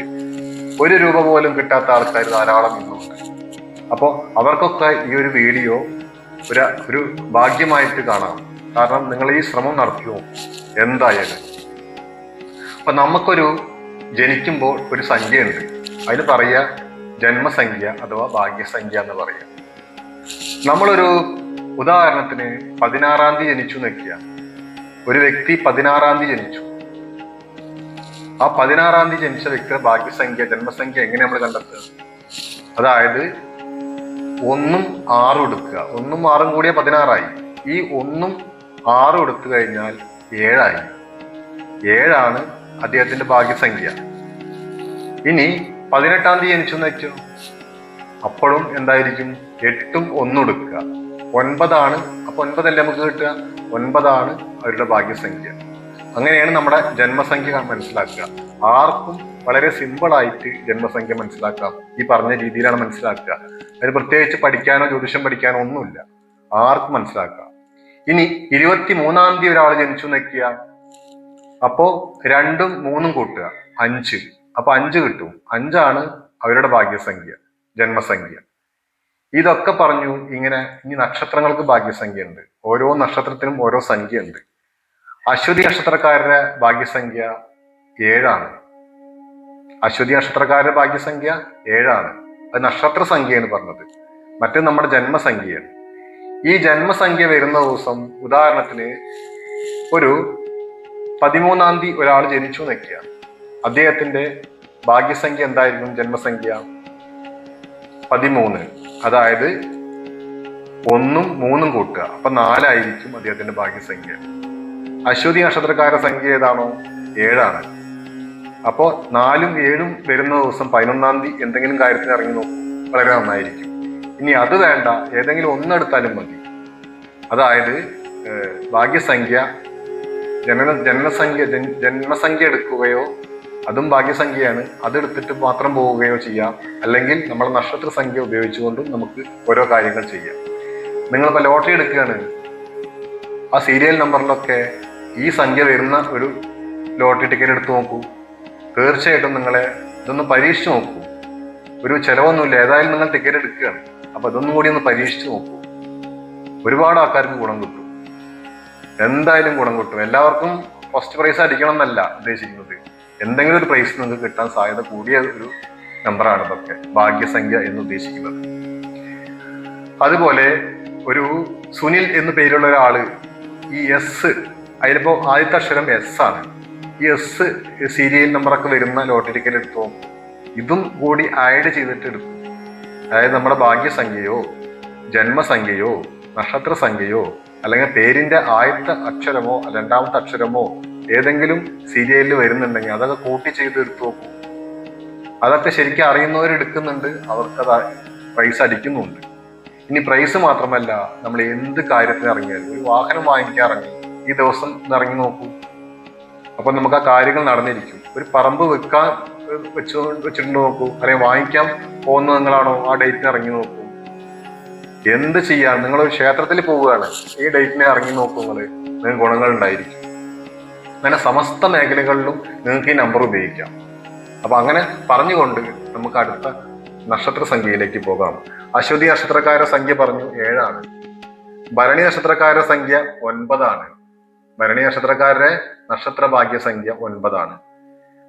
1 രൂപ പോലും കിട്ടാത്ത ആൾക്കാർ ധാരാളം ഇന്നുണ്ട്. അപ്പോൾ അവർക്കൊക്കെ ഈ ഒരു വീഡിയോ ഒരു ഭാഗ്യമായിട്ട് കാണാം. കാരണം നിങ്ങൾ ഈ ശ്രമം നടത്തി നോക്കും എന്തായാലും. അപ്പൊ നമുക്കൊരു ജനിക്കുമ്പോൾ ഒരു സംഖ്യയുണ്ട്, അതിന് പറയുക ജന്മസംഖ്യ അഥവാ ഭാഗ്യസംഖ്യ എന്ന് പറയുക. നമ്മളൊരു ഉദാഹരണത്തിന് 16-ാം തീയതി ജനിച്ചു നിൽക്കുക. ഒരു വ്യക്തി 16-ാം തീയതി ജനിച്ചു. ആ 16-ാം തീയതി ജനിച്ച വ്യക്തിയുടെ ഭാഗ്യസംഖ്യ, ജന്മസംഖ്യ എങ്ങനെ നമ്മൾ കണ്ടെത്തുക? അതായത് 1ഉം 6ഉം എടുക്കുക. 1ഉം 6ഉം കൂടിയ 16ആയി. ഈ 1ഉം 6ഉം എടുത്തു കഴിഞ്ഞാൽ 7ആയി. 7ആണ് അദ്ദേഹത്തിന്റെ ഭാഗ്യസംഖ്യ. ഇനി 18-ാം തീയതി ജനിച്ചു എന്ന് വെച്ചു, അപ്പോഴും എന്തായിരിക്കും? 8ഉം 1ഉം എടുക്കുക. 9ആണ്. അപ്പൊ 9അല്ലേ നമുക്ക് കിട്ടുക? 9ആണ് അവരുടെ ഭാഗ്യസംഖ്യ. അങ്ങനെയാണ് നമ്മുടെ ജന്മസംഖ്യ മനസ്സിലാക്കുക. ആർക്കും വളരെ സിമ്പിൾ ആയിട്ട് ജന്മസംഖ്യ മനസ്സിലാക്കാം. ഈ പറഞ്ഞ രീതിയിലാണ് മനസ്സിലാക്കുക. അതിന് പ്രത്യേകിച്ച് പഠിക്കാനോ ജ്യോതിഷം പഠിക്കാനോ ഒന്നുമില്ല, ആർക്കും മനസ്സിലാക്കാം. ഇനി 23-ാം തീയതി ഒരാൾ ജനിച്ചു നിൽക്കുക. അപ്പോ 2ഉം 3ഉം കൂട്ടുക, 5. അപ്പൊ 5 കിട്ടും. 5ആണ് അവരുടെ ഭാഗ്യസംഖ്യ, ജന്മസംഖ്യ. ഇതൊക്കെ പറഞ്ഞു. ഇനി നക്ഷത്രങ്ങൾക്ക് ഭാഗ്യസംഖ്യ ഉണ്ട്. ഓരോ നക്ഷത്രത്തിനും ഓരോ സംഖ്യ ഉണ്ട്. അശ്വതി നക്ഷത്രക്കാരുടെ ഭാഗ്യസംഖ്യ 7ആണ്. അശ്വതി നക്ഷത്രക്കാരുടെ ഭാഗ്യസംഖ്യ 7ആണ്. അത് നക്ഷത്ര സംഖ്യയാണ് പറഞ്ഞത്. മറ്റേ നമ്മുടെ ജന്മസംഖ്യയാണ്. ഈ ജന്മസംഖ്യ വരുന്ന ദിവസം, ഉദാഹരണത്തിന് ഒരു 13-ാം തീയതി ഒരാൾ ജനിച്ചു നിൽക്കുക. അദ്ദേഹത്തിന്റെ ഭാഗ്യസംഖ്യ എന്തായിരിക്കും? ജന്മസംഖ്യ 13. അതായത് 1ഉം 3ഉം കൂട്ടുക, അപ്പൊ 4 അദ്ദേഹത്തിന്റെ ഭാഗ്യസംഖ്യ. അശ്വതി നക്ഷത്രക്കാരുടെ സംഖ്യ ഏതാണോ? 7. അപ്പോ 4ഉം 7ഉം വരുന്ന ദിവസം 11 തീയതി എന്തെങ്കിലും കാര്യത്തിന് ഇറങ്ങി നോക്കും, വളരെ നന്നായിരിക്കും. ഇനി അത് വേണ്ട, ഏതെങ്കിലും ഒന്നെടുത്താലും മതി. അതായത് ഭാഗ്യസംഖ്യ ജന്മസംഖ്യ എടുക്കുകയോ, അതും ഭാഗ്യസംഖ്യയാണ്, അതെടുത്തിട്ട് മാത്രം പോവുകയോ ചെയ്യാം. അല്ലെങ്കിൽ നമ്മുടെ നക്ഷത്ര സംഖ്യ ഉപയോഗിച്ചുകൊണ്ടും നമുക്ക് ഓരോ കാര്യങ്ങൾ ചെയ്യാം. നിങ്ങളിപ്പോൾ ലോട്ടറി എടുക്കുകയാണ്, ആ സീരിയൽ നമ്പറിലൊക്കെ ഈ സംഖ്യ വരുന്ന ഒരു ലോട്ടറി ടിക്കറ്റ് എടുത്ത് നോക്കൂ. തീർച്ചയായിട്ടും നിങ്ങളെ ഇതൊന്ന് പരീക്ഷിച്ച് നോക്കൂ. ഒരു ചിലവൊന്നുമില്ല, ഏതായാലും നിങ്ങൾ ടിക്കറ്റ് എടുക്കുകയാണ്, അപ്പൊ ഇതൊന്നും കൂടി ഒന്ന് പരീക്ഷിച്ച് നോക്കൂ. ഒരുപാട് ആൾക്കാർക്ക് ഗുണം കിട്ടും, എന്തായാലും ഗുണം കിട്ടും. എല്ലാവർക്കും ഫസ്റ്റ് പ്രൈസ് അടിക്കണം എന്നല്ല ഉദ്ദേശിക്കുന്നത്, എന്തെങ്കിലും ഒരു പ്രൈസ് നിങ്ങൾക്ക് കിട്ടാൻ സാധ്യത കൂടിയ ഒരു നമ്പറാണ് ഇതൊക്കെ ഭാഗ്യസംഖ്യ എന്ന് ഉദ്ദേശിക്കുന്നത്. അതുപോലെ ഒരു സുനിൽ എന്ന് പേരുള്ള ഒരാള് ഈ എസ്, അതിലിപ്പോ ആദ്യത്തെ അക്ഷരം എസ് ആണ്. ഈ എസ് സീരിയൽ നമ്പറൊക്കെ വരുന്ന ലോട്ടറി ടിക്കറ്റ് എടുത്തു, ഇതും കൂടി ആഡ് ചെയ്തിട്ട് എടുക്കും. അതായത് നമ്മുടെ ഭാഗ്യസംഖ്യയോ ജന്മസംഖ്യയോ നക്ഷത്ര സംഖ്യയോ അല്ലെങ്കിൽ പേരിന്റെ ആദ്യത്തെ അക്ഷരമോ രണ്ടാമത്തെ അക്ഷരമോ ഏതെങ്കിലും സീരിയലിൽ വരുന്നുണ്ടെങ്കിൽ അതൊക്കെ കൂട്ടി ചെയ്ത് എടുത്തു നോക്കും. അതൊക്കെ ശരിക്കും അറിയുന്നവരെടുക്കുന്നുണ്ട്, അവർക്കത് പ്രൈസ് അടിക്കുന്നുണ്ട്. ഇനി പ്രൈസ് മാത്രമല്ല, നമ്മൾ എന്ത് കാര്യത്തിന് ഇറങ്ങിയാലും, ഒരു വാഹനം വാങ്ങിക്കാൻ ഇറങ്ങി ഈ ദിവസം ഇറങ്ങി നോക്കൂ, അപ്പൊ നമുക്ക് ആ കാര്യങ്ങൾ നടന്നിരിക്കും. ഒരു പറമ്പ് വെക്കാൻ വെച്ചിട്ട് നോക്കൂ, അല്ലെങ്കിൽ വാങ്ങിക്കാൻ പോകുന്ന നിങ്ങളാണോ, ആ ഡേറ്റിന് ഇറങ്ങി നോക്കൂ. എന്ത് ചെയ്യാൻ, നിങ്ങളൊരു ക്ഷേത്രത്തിൽ പോവുകയാണ്, ഈ ഡേറ്റിനെ ഇറങ്ങി നോക്കൂ, നിങ്ങൾക്ക് ഗുണങ്ങൾ ഉണ്ടായിരിക്കും. അങ്ങനെ സമസ്ത മേഖലകളിലും നിങ്ങൾക്ക് ഈ നമ്പർ ഉപയോഗിക്കാം. അപ്പൊ അങ്ങനെ പറഞ്ഞുകൊണ്ട് നമുക്ക് അടുത്ത നക്ഷത്ര സംഖ്യയിലേക്ക് പോകാം. അശ്വതി നക്ഷത്രക്കാരുടെ സംഖ്യ പറഞ്ഞു 7. ഭരണി നക്ഷത്രക്കാരുടെ സംഖ്യ 9. ഭരണി നക്ഷത്രക്കാരുടെ നക്ഷത്ര ഭാഗ്യസംഖ്യ 9.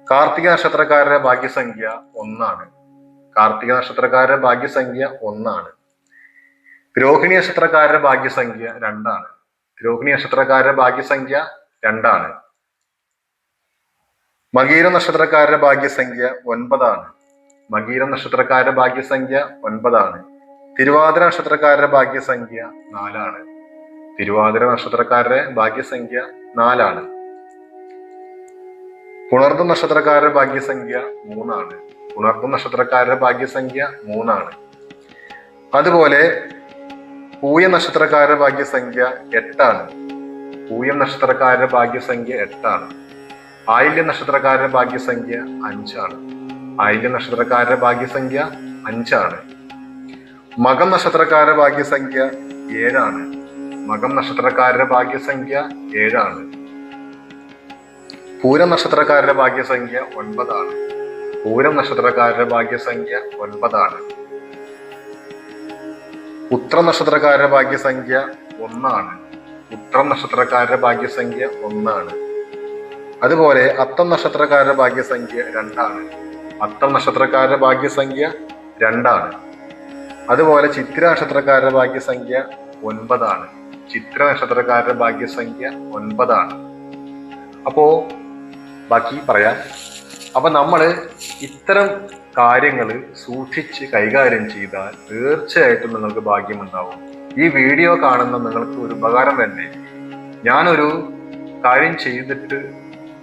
കാർത്തിക നക്ഷത്രക്കാരുടെ ഭാഗ്യസംഖ്യ 1. കാർത്തിക നക്ഷത്രക്കാരുടെ ഭാഗ്യസംഖ്യ 1. രോഹിണി നക്ഷത്രക്കാരുടെ ഭാഗ്യസംഖ്യ 2. രോഹിണി നക്ഷത്രക്കാരുടെ ഭാഗ്യസംഖ്യ 2. മകീര നക്ഷത്രക്കാരുടെ ഭാഗ്യസംഖ്യ 9. മകീര നക്ഷത്രക്കാരുടെ ഭാഗ്യസംഖ്യ 9. തിരുവാതിര നക്ഷത്രക്കാരുടെ ഭാഗ്യസംഖ്യ 4. തിരുവാതിര നക്ഷത്രക്കാരുടെ ഭാഗ്യസംഖ്യ 4. പുണർദം നക്ഷത്രക്കാരുടെ ഭാഗ്യസംഖ്യ 3. പുണർദം നക്ഷത്രക്കാരുടെ ഭാഗ്യസംഖ്യ 3. അതുപോലെ പൂയം നക്ഷത്രക്കാരുടെ ഭാഗ്യസംഖ്യ 8. പൂയം നക്ഷത്രക്കാരുടെ ഭാഗ്യസംഖ്യ 8. ആയില്യം നക്ഷത്രക്കാരുടെ ഭാഗ്യസംഖ്യ 5. ആയില്യം നക്ഷത്രക്കാരുടെ ഭാഗ്യസംഖ്യ 5. മകം നക്ഷത്രക്കാരുടെ ഭാഗ്യസംഖ്യ 7. മകം നക്ഷത്രക്കാരുടെ ഭാഗ്യസംഖ്യ 7. പൂരം നക്ഷത്രക്കാരുടെ ഭാഗ്യസംഖ്യ 9. പൂരം നക്ഷത്രക്കാരുടെ ഭാഗ്യസംഖ്യ 9. ഉത്രം നക്ഷത്രക്കാരുടെ ഭാഗ്യസംഖ്യ 1. ഉത്രം നക്ഷത്രക്കാരുടെ ഭാഗ്യസംഖ്യ 1. അതുപോലെ അത്തം നക്ഷത്രക്കാരുടെ ഭാഗ്യസംഖ്യ 2. അത്തം നക്ഷത്രക്കാരുടെ ഭാഗ്യസംഖ്യ 2. അതുപോലെ ചിത്ര നക്ഷത്രക്കാരുടെ ഭാഗ്യസംഖ്യ 9. ചിത്ര നക്ഷത്രക്കാരുടെ ഭാഗ്യസംഖ്യ 9. അപ്പോ ബാക്കി പറയാം. അപ്പൊ നമ്മൾ ഇത്തരം കാര്യങ്ങൾ സൂക്ഷിച്ച് കൈകാര്യം ചെയ്താൽ തീർച്ചയായിട്ടും നിങ്ങൾക്ക് ഭാഗ്യമുണ്ടാവും. ഈ വീഡിയോ കാണുന്ന നിങ്ങൾക്ക് ഒരു ഉപകാരം തന്നെ. ഞാനൊരു കാര്യം ചെയ്തിട്ട്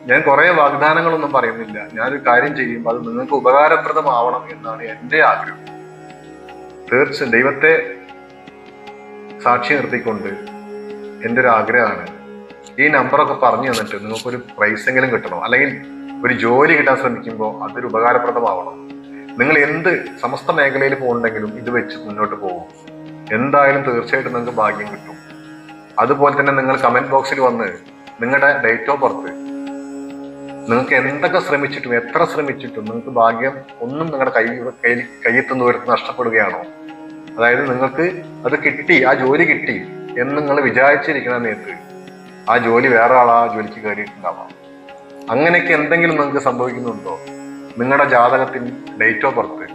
ഞാൻ കുറെ വാഗ്ദാനങ്ങളൊന്നും പറയുന്നില്ല. ഞാനൊരു കാര്യം ചെയ്യുമ്പോൾ അത് നിങ്ങൾക്ക് ഉപകാരപ്രദമാവണം എന്നാണ് എൻ്റെ ആഗ്രഹം. തീർച്ചയായും ദൈവത്തെ സാക്ഷി നിർത്തിക്കൊണ്ട് എൻ്റെ ഒരു ആഗ്രഹമാണ്, ഈ നമ്പറൊക്കെ പറഞ്ഞു തന്നിട്ട് നിങ്ങൾക്കൊരു പ്രൈസെങ്കിലും കിട്ടണം, അല്ലെങ്കിൽ ഒരു ജോലി കിട്ടാൻ ശ്രമിക്കുമ്പോൾ അതൊരു ഉപകാരപ്രദമാവണം. നിങ്ങൾ എന്ത് സമസ്ത മേഖലയിൽ പോകുന്നുണ്ടെങ്കിലും ഇത് വെച്ച് മുന്നോട്ട് പോകും, എന്തായാലും തീർച്ചയായിട്ടും നിങ്ങൾക്ക് ഭാഗ്യം കിട്ടും. അതുപോലെ തന്നെ നിങ്ങൾ കമന്റ് ബോക്സിൽ വന്ന് നിങ്ങളുടെ ഡേറ്റ് ഓഫ് ബർത്ത്, നിങ്ങൾക്ക് എന്തൊക്കെ ശ്രമിച്ചിട്ടും എത്ര ശ്രമിച്ചിട്ടും നിങ്ങൾക്ക് ഭാഗ്യം ഒന്നും നിങ്ങളുടെ കയ്യെത്തുന്നവർക്ക് നഷ്ടപ്പെടുകയാണോ, അതായത് നിങ്ങൾക്ക് അത് കിട്ടി, ആ ജോലി കിട്ടി എന്ന് നിങ്ങൾ വിചാരിച്ചിരിക്കുന്ന നേരത്ത് ആ ജോലി വേറെ ആളാ ജോലിക്ക് കയറിയിട്ടുണ്ടാവാം. അങ്ങനെയൊക്കെ എന്തെങ്കിലും നിങ്ങൾക്ക് സംഭവിക്കുന്നുണ്ടോ? നിങ്ങളുടെ ജാതകത്തിന് ഡേറ്റ് ഓഫ് ബർത്ത്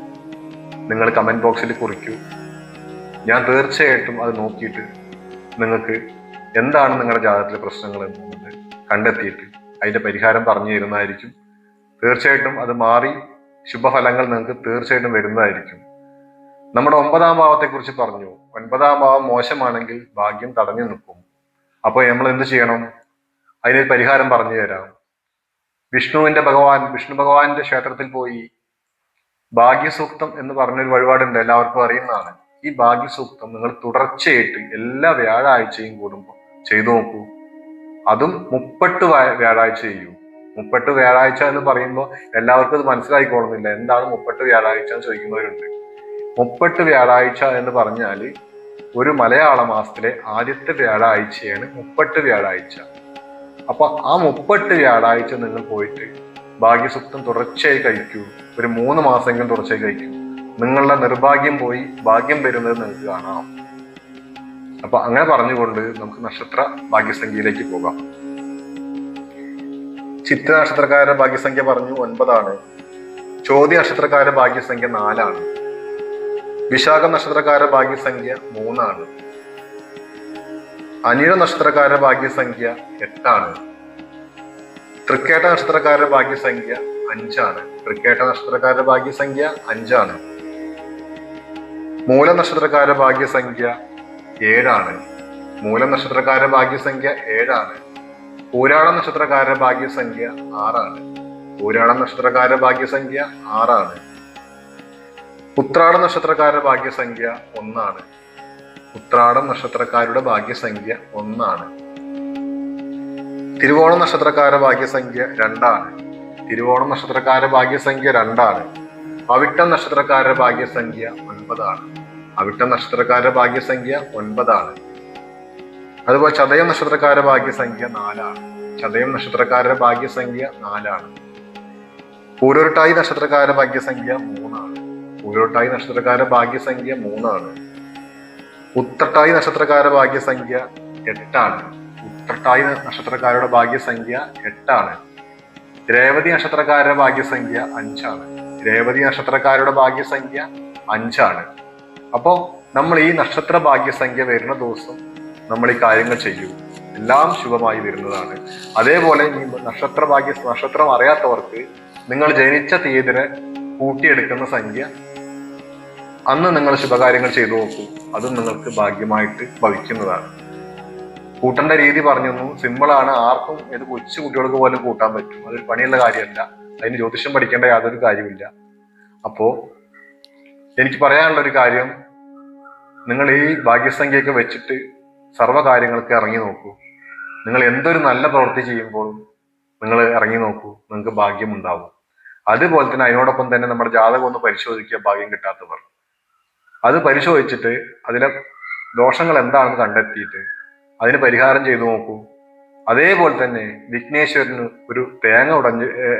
നിങ്ങൾ കമന്റ് ബോക്സിൽ കുറിക്കൂ. ഞാൻ തീർച്ചയായിട്ടും അത് നോക്കിയിട്ട് നിങ്ങൾക്ക് എന്താണ് നിങ്ങളുടെ ജാതകത്തിലെ പ്രശ്നങ്ങൾ എന്നുള്ളത് കണ്ടെത്തിയിട്ട് അതിന്റെ പരിഹാരം പറഞ്ഞു തരുന്നതായിരിക്കും. തീർച്ചയായിട്ടും അത് മാറി ശുഭഫലങ്ങൾ നിങ്ങൾക്ക് തീർച്ചയായിട്ടും വരുന്നതായിരിക്കും. നമ്മുടെ 9ാം ഭാവത്തെക്കുറിച്ച് പറഞ്ഞു. ഒൻപതാം ഭാവം മോശമാണെങ്കിൽ ഭാഗ്യം തടഞ്ഞു നിൽക്കും. അപ്പോൾ നമ്മൾ എന്ത് ചെയ്യണം? അതിനൊരു പരിഹാരം പറഞ്ഞു തരാം. വിഷ്ണു ഭഗവാന്റെ ക്ഷേത്രത്തിൽ പോയി ഭാഗ്യസൂക്തം എന്ന് പറഞ്ഞൊരു വഴിപാടുണ്ട്, എല്ലാവർക്കും അറിയുന്നതാണ്. ഈ ഭാഗ്യസൂക്തം നിങ്ങൾ തുടർച്ചയായിട്ട് എല്ലാ വ്യാഴാഴ്ചയും കൂടുമ്പോൾ ചെയ്തു നോക്കൂ. അതും 30 വ്യാഴാഴ്ച ചെയ്യൂ. 30 വ്യാഴാഴ്ച എന്ന് പറയുമ്പോൾ എല്ലാവർക്കും ഇത് മനസ്സിലായിക്കോളുന്നില്ല. എന്താണ് 30 വ്യാഴാഴ്ച എന്ന് ചോദിക്കുന്നവരുണ്ട്. 30 വ്യാഴാഴ്ച എന്ന് പറഞ്ഞാൽ ഒരു മലയാള മാസത്തിലെ ആദ്യത്തെ വ്യാഴാഴ്ചയാണ് 30 വ്യാഴാഴ്ച. അപ്പൊ ആ 30 വ്യാഴാഴ്ച നിങ്ങൾ പോയിട്ട് ഭാഗ്യസൂക്തം തുടർച്ചയായി കഴിക്കൂ. ഒരു 3 മാസമെങ്കിലും തുടർച്ചയായി കഴിക്കൂ. നിങ്ങളുടെ നിർഭാഗ്യം പോയി ഭാഗ്യം വരുന്നത് നിങ്ങൾക്ക് കാണാം. അപ്പൊ അങ്ങനെ പറഞ്ഞുകൊണ്ട് നമുക്ക് നക്ഷത്ര ഭാഗ്യസംഖ്യയിലേക്ക് പോകാം. ചിത്ര നക്ഷത്രക്കാരുടെ ഭാഗ്യസംഖ്യ പറഞ്ഞു 9 ചോദ്യ നക്ഷത്രക്കാരുടെ ഭാഗ്യസംഖ്യ 4. വിശാഖം നക്ഷത്രക്കാരുടെ ഭാഗ്യസംഖ്യ 3. അനിഴ നക്ഷത്രക്കാരുടെ ഭാഗ്യസംഖ്യ 8. തൃക്കേട്ട നക്ഷത്രക്കാരുടെ ഭാഗ്യസംഖ്യ 5. തൃക്കേട്ട നക്ഷത്രക്കാരുടെ ഭാഗ്യസംഖ്യ 5. മൂലം നക്ഷത്രക്കാരുടെ ഭാഗ്യസംഖ്യ 7. മൂലം നക്ഷത്രക്കാരുടെ ഭാഗ്യസംഖ്യ 7. പൂരാടം നക്ഷത്രക്കാരുടെ ഭാഗ്യസംഖ്യ 6. പൂരാടം നക്ഷത്രക്കാരുടെ ഭാഗ്യസംഖ്യ 6. ഉത്രാട നക്ഷത്രക്കാരുടെ ഭാഗ്യസംഖ്യ 1. ഉത്രാടം നക്ഷത്രക്കാരുടെ ഭാഗ്യസംഖ്യ 1. തിരുവോണം നക്ഷത്രക്കാരുടെ ഭാഗ്യസംഖ്യ 2. തിരുവോണം നക്ഷത്രക്കാരുടെ ഭാഗ്യസംഖ്യ 2. അവിട്ടം നക്ഷത്രക്കാരുടെ ഭാഗ്യസംഖ്യ 9. അവിട്ടം നക്ഷത്രക്കാരുടെ ഭാഗ്യസംഖ്യ 9. അതുപോലെ ചതയം നക്ഷത്രക്കാരുടെ ഭാഗ്യസംഖ്യ 4. ചതയം നക്ഷത്രക്കാരുടെ ഭാഗ്യസംഖ്യ 4. പൂരോരുട്ടായി നക്ഷത്രക്കാരുടെ ഭാഗ്യസംഖ്യ 3. പൂരോരുട്ടായി നക്ഷത്രക്കാരുടെ ഭാഗ്യസംഖ്യ 3. ഉത്രട്ടായി നക്ഷത്രക്കാരുടെ ഭാഗ്യസംഖ്യ 8. ഉത്രട്ടായി നക്ഷത്രക്കാരുടെ ഭാഗ്യസംഖ്യ 8. രേവതി നക്ഷത്രക്കാരുടെ ഭാഗ്യസംഖ്യ 5. രേവതി നക്ഷത്രക്കാരുടെ ഭാഗ്യസംഖ്യ 5. അപ്പോ നമ്മൾ ഈ നക്ഷത്ര ഭാഗ്യസംഖ്യ വരുന്ന ദിവസം നമ്മൾ ഈ കാര്യങ്ങൾ ചെയ്യൂ. എല്ലാം ശുഭമായി വരുന്നതാണ്. അതേപോലെ ഈ നക്ഷത്രം അറിയാത്തവർക്ക് നിങ്ങൾ ജനിച്ച തീയതിനെ കൂട്ടിയെടുക്കുന്ന സംഖ്യ അന്ന് നിങ്ങൾ ശുഭകാര്യങ്ങൾ ചെയ്തു നോക്കൂ. അതും നിങ്ങൾക്ക് ഭാഗ്യമായിട്ട് ഭവിക്കുന്നതാണ്. കൂട്ടേണ്ട രീതി പറഞ്ഞു തന്നു. സിമ്പിളാണ്. ആർക്കും ഇത് കൊച്ചു കുട്ടികൾക്ക് പോലും കൂട്ടാൻ പറ്റും. അതൊരു പണിയുള്ള കാര്യമല്ല. അതിന് ജ്യോതിഷം പഠിക്കേണ്ട യാതൊരു കാര്യമില്ല. അപ്പോ എനിക്ക് പറയാനുള്ള ഒരു കാര്യം, നിങ്ങൾ ഈ ഭാഗ്യസംഖ്യയൊക്കെ വെച്ചിട്ട് സർവ്വകാര്യങ്ങൾക്ക് ഇറങ്ങി നോക്കൂ. നിങ്ങൾ എന്തൊരു നല്ല പ്രവൃത്തി ചെയ്യുമ്പോഴും നിങ്ങൾ ഇറങ്ങി നോക്കൂ, നിങ്ങൾക്ക് ഭാഗ്യം ഉണ്ടാവും. അതുപോലെ തന്നെ അതിനോടൊപ്പം തന്നെ നമ്മുടെ ജാതകം ഒന്ന് പരിശോധിക്കുക. ഭാഗ്യം കിട്ടാത്തവർ അത് പരിശോധിച്ചിട്ട് അതിലെ ദോഷങ്ങൾ എന്താണെന്ന് കണ്ടെത്തിയിട്ട് അതിന് പരിഹാരം ചെയ്തു നോക്കൂ. അതേപോലെ തന്നെ വിഘ്നേശ്വരന് ഒരു തേങ്ങ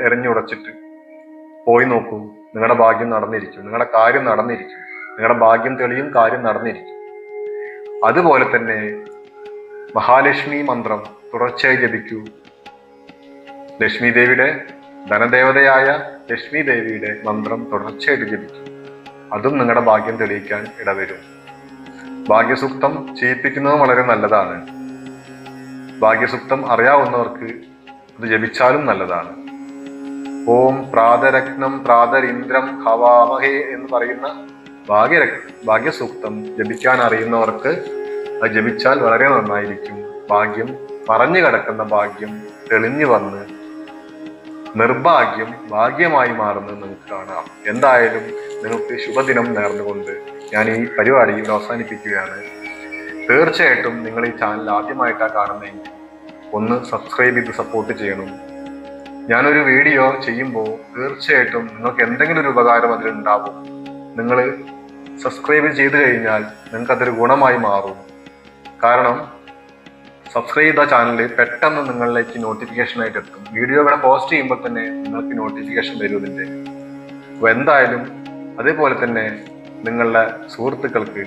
എറിഞ്ഞുടച്ചിട്ട് പോയി നോക്കൂ. നിങ്ങളുടെ ഭാഗ്യം നടന്നിരിക്കും. നിങ്ങളുടെ കാര്യം നടന്നിരിക്കും. നിങ്ങളുടെ ഭാഗ്യം തെളിയും, കാര്യം നടന്നിരിക്കും. അതുപോലെ തന്നെ മഹാലക്ഷ്മി മന്ത്രം തുടർച്ചയായി ജപിക്കൂ. ലക്ഷ്മി ദേവിയുടെ ധനദേവതയായ ലക്ഷ്മി ദേവിയുടെ മന്ത്രം തുടർച്ചയായിട്ട് ജപിക്കൂ. അതും നിങ്ങളുടെ ഭാഗ്യം തെളിയിക്കാൻ ഇടവരും. ഭാഗ്യസൂക്തം ചെയ്യിപ്പിക്കുന്നതും വളരെ നല്ലതാണ്. ഭാഗ്യസൂക്തം അറിയാവുന്നവർക്ക് അത് ജപിച്ചാലും നല്ലതാണ്. ഓം പ്രാതരത്നം പ്രാതരിന്ദ്രം ഹവാമഹേ എന്ന് പറയുന്ന ഭാഗ്യസൂക്തം ജപിക്കാൻ അറിയുന്നവർക്ക് അത് ജപിച്ചാൽ വളരെ നന്നായിരിക്കും. ഭാഗ്യം പറഞ്ഞു കിടക്കുന്ന ഭാഗ്യം തെളിഞ്ഞു വന്ന് നിർഭാഗ്യം ഭാഗ്യമായി മാറുന്നത് നിങ്ങൾക്ക് കാണാം. എന്തായാലും നിങ്ങൾക്ക് ശുഭദിനം നേർന്നുകൊണ്ട് ഞാൻ ഈ പരിപാടി അവസാനിപ്പിക്കുകയാണ്. തീർച്ചയായിട്ടും നിങ്ങൾ ഈ ചാനൽ ആദ്യമായിട്ടാണ് കാണുന്നതെങ്കിൽ ഒന്ന് സബ്സ്ക്രൈബ് ചെയ്ത് സപ്പോർട്ട് ചെയ്യണം. ഞാനൊരു വീഡിയോ ചെയ്യുമ്പോൾ തീർച്ചയായിട്ടും നിങ്ങൾക്ക് എന്തെങ്കിലും ഒരു ഉപകാരം അതിലുണ്ടാവും. നിങ്ങൾ സബ്സ്ക്രൈബ് ചെയ്ത് കഴിഞ്ഞാൽ നിങ്ങൾക്ക് അതൊരു ഗുണമായി മാറും. കാരണം സബ്സ്ക്രൈബ് ചെയ്ത ചാനൽ പെട്ടെന്ന് നിങ്ങളിലേക്ക് നോട്ടിഫിക്കേഷൻ ആയിട്ട് എത്തും. വീഡിയോ ഇവിടെ പോസ്റ്റ് ചെയ്യുമ്പോൾ തന്നെ നിങ്ങൾക്ക് നോട്ടിഫിക്കേഷൻ വരും ഇതിൻ്റെ. അപ്പോൾ എന്തായാലും അതേപോലെ തന്നെ നിങ്ങളുടെ സുഹൃത്തുക്കൾക്ക്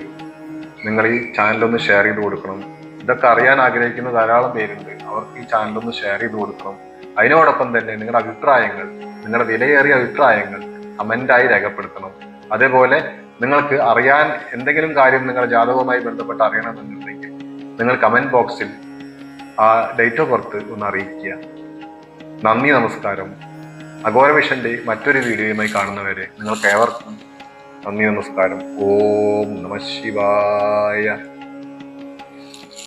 നിങ്ങൾ ഈ ചാനലൊന്ന് ഷെയർ ചെയ്ത് കൊടുക്കണം. ഇതൊക്കെ അറിയാൻ ആഗ്രഹിക്കുന്ന ധാരാളം പേരുണ്ട്. അവർക്ക് ഈ ചാനലൊന്ന് ഷെയർ ചെയ്ത് കൊടുക്കണം. അതിനോടൊപ്പം തന്നെ നിങ്ങളുടെ അഭിപ്രായങ്ങൾ, നിങ്ങളുടെ വിലയേറിയ അഭിപ്രായങ്ങൾ കമൻ്റായി രേഖപ്പെടുത്തണം. അതേപോലെ നിങ്ങൾക്ക് അറിയാൻ എന്തെങ്കിലും കാര്യം നിങ്ങളുടെ ജാതകവുമായി ബന്ധപ്പെട്ട് അറിയണമെന്നുണ്ടെങ്കിൽ നിങ്ങൾ കമൻറ്റ് ബോക്സിൽ ആ ഡേറ്റ് ഓഫ് ബർത്ത് ഒന്ന് അറിയിക്കുക. നന്ദി, നമസ്കാരം. അഘോര വിഷന്റെ മറ്റൊരു വീഡിയോയുമായി കാണുന്നവരെ നിങ്ങൾക്ക് ഏവർക്കും നന്ദി, നമസ്കാരം. ഓം നമ ശിവായ.